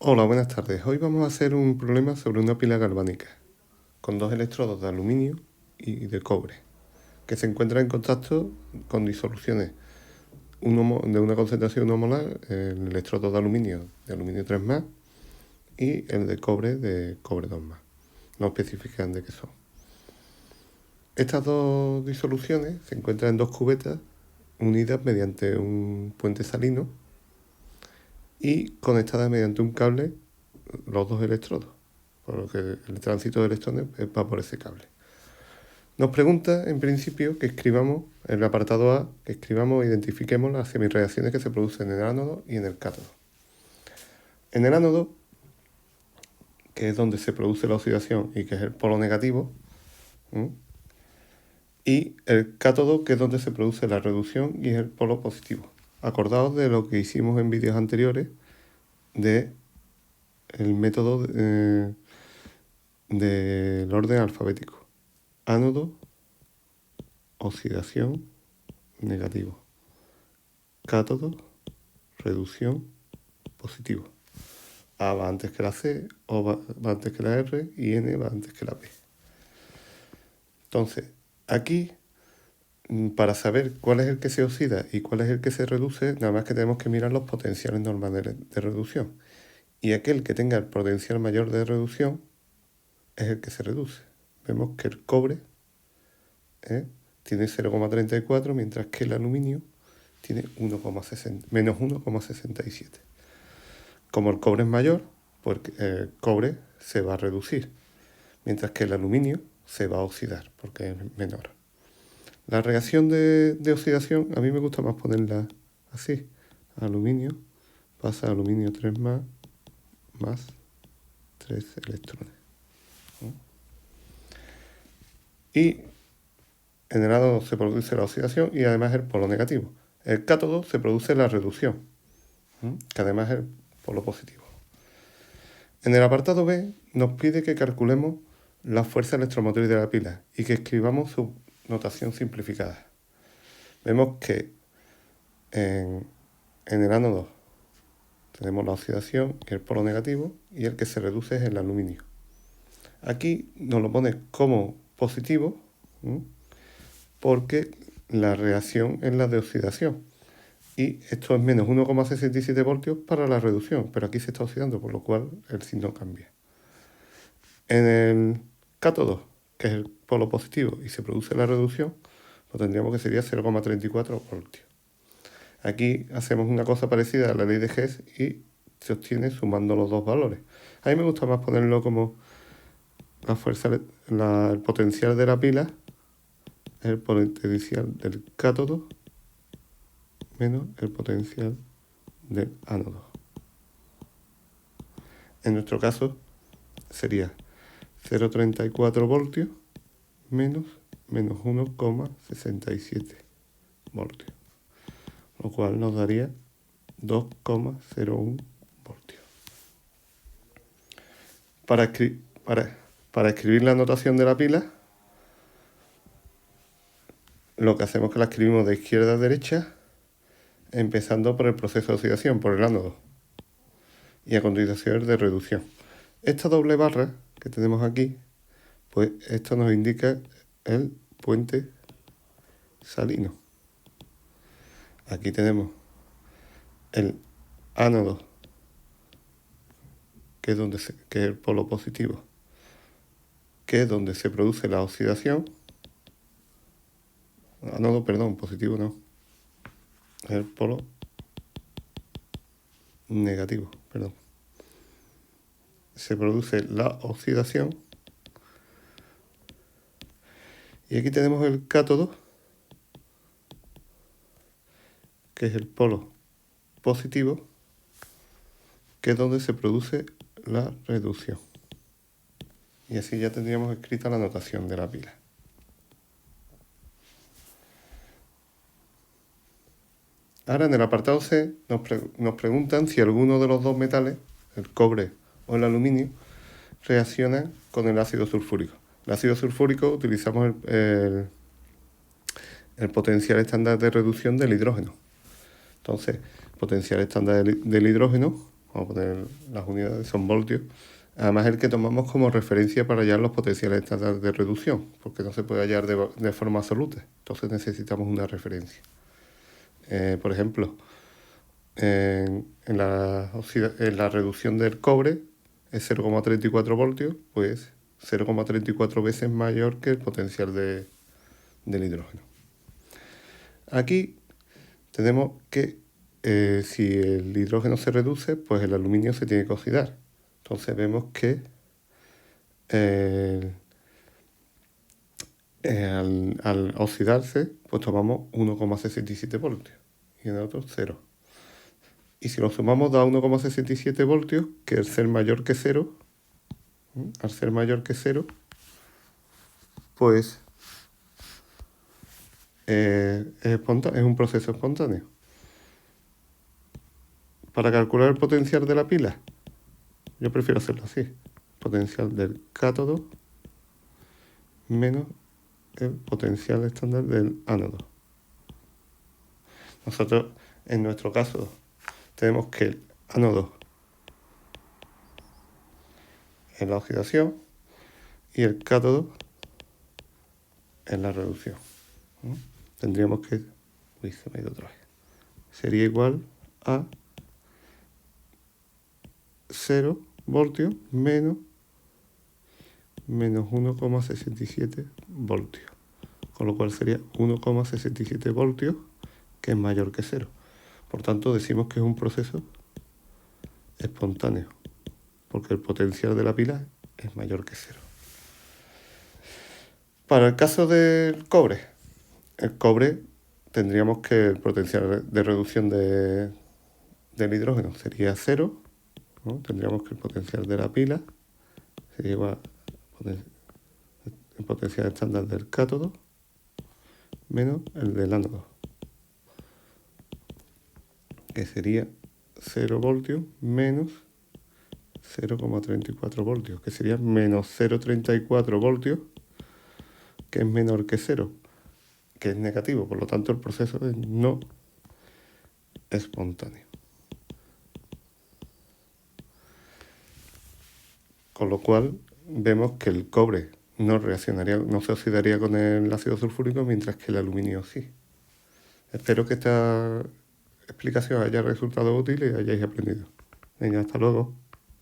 Hola, buenas tardes. Hoy vamos a hacer un problema sobre una pila galvánica con dos electrodos de aluminio y de cobre que se encuentran en contacto con disoluciones de una concentración 1 molar, el electrodo de aluminio 3 más y el de cobre 2 más. No especifican de qué son. Estas dos disoluciones se encuentran en dos cubetas unidas mediante un puente salino y conectadas mediante un cable los dos electrodos, por lo que el tránsito de electrones va por ese cable. Nos pregunta, en principio, que escribamos, en el apartado A, que escribamos e identifiquemos las semirradiaciones que se producen en el ánodo y en el cátodo. En el ánodo, que es donde se produce la oxidación y que es el polo negativo, y el cátodo, que es donde se produce la reducción y es el polo positivo. Acordaos de lo que hicimos en vídeos anteriores de el método del orden alfabético. Ánodo, oxidación, negativo. Cátodo, reducción, positivo. A va antes que la C, O va antes que la R y N va antes que la P. Entonces, aquí, para saber cuál es el que se oxida y cuál es el que se reduce, nada más que tenemos que mirar los potenciales normales de reducción. Y aquel que tenga el potencial mayor de reducción es el que se reduce. Vemos que el cobre tiene 0,34, mientras que el aluminio tiene menos 1,67. Como el cobre es mayor, pues el cobre se va a reducir, mientras que el aluminio se va a oxidar, porque es menor. La reacción de oxidación, a mí me gusta más ponerla así. Aluminio pasa a aluminio 3 más 3 electrones. Y en el ánodo se produce la oxidación y además el polo negativo. El cátodo se produce la reducción, que además es el polo positivo. En el apartado B nos pide que calculemos la fuerza electromotriz de la pila y que escribamos su notación simplificada. Vemos que en el ánodo tenemos la oxidación y el polo negativo y el que se reduce es el aluminio. Aquí nos lo pone como positivo porque la reacción es la de oxidación. Y esto es menos 1,67 voltios para la reducción, pero aquí se está oxidando, por lo cual el signo cambia. En el cátodo, que es el polo positivo, y se produce la reducción, pues tendríamos que sería 0,34 voltios. Aquí hacemos una cosa parecida a la ley de Hess y se obtiene sumando los dos valores. A mí me gusta más ponerlo como la fuerza, el potencial de la pila, el potencial del cátodo menos el potencial del ánodo. En nuestro caso sería 0,34 voltios menos 1,67 voltios, lo cual nos daría 2,01 voltios. Para escribir la notación de la pila, lo que hacemos es que la escribimos de izquierda a derecha, empezando por el proceso de oxidación, por el ánodo, y a continuación el de reducción. Esta doble barra que tenemos aquí, pues esto nos indica el puente salino. Aquí tenemos el ánodo, que es el polo positivo, que es donde se produce la oxidación. Ánodo, perdón, positivo no. Es el polo negativo, perdón. Se produce la oxidación. Y aquí tenemos el cátodo, que es el polo positivo, que es donde se produce la reducción. Y así ya tendríamos escrita la notación de la pila. Ahora en el apartado C nos preguntan si alguno de los dos metales, el cobre o el aluminio, reaccionan con el ácido sulfúrico. El ácido sulfúrico utilizamos el potencial estándar de reducción del hidrógeno. Entonces, potencial estándar del hidrógeno, vamos a poner las unidades, son voltios. Además, el que tomamos como referencia para hallar los potenciales estándar de reducción, porque no se puede hallar de forma absoluta. Entonces necesitamos una referencia. Por ejemplo, en la reducción del cobre es 0,34 voltios, pues 0,34 veces mayor que el potencial del hidrógeno. Aquí tenemos que si el hidrógeno se reduce, pues el aluminio se tiene que oxidar. Entonces vemos que al oxidarse, pues tomamos 1,67 voltios y en el otro 0. Y si lo sumamos da 1,67 voltios, que al ser mayor que 0, pues es un proceso espontáneo. Para calcular el potencial de la pila, yo prefiero hacerlo así. Potencial del cátodo menos el potencial estándar del ánodo. Nosotros, en nuestro caso, tenemos que el ánodo en la oxidación y el cátodo en la reducción. Tendríamos que... Uy, se me ha ido otra vez. Sería igual a 0 voltios menos 1,67 voltios. Con lo cual sería 1,67 voltios, que es mayor que 0. Por tanto, decimos que es un proceso espontáneo, porque el potencial de la pila es mayor que 0. Para el caso del cobre, tendríamos que el potencial de reducción del hidrógeno sería 0, ¿no? Tendríamos que el potencial de la pila sería igual al potencial estándar del cátodo menos el del ánodo, que sería 0 voltios menos 0,34 voltios, que sería menos 0,34 voltios, que es menor que 0, que es negativo. Por lo tanto, el proceso es no espontáneo. Con lo cual, vemos que el cobre no se oxidaría con el ácido sulfúrico, mientras que el aluminio sí. Espero que esta explicación haya resultado útil y hayáis aprendido. Venga, hasta luego.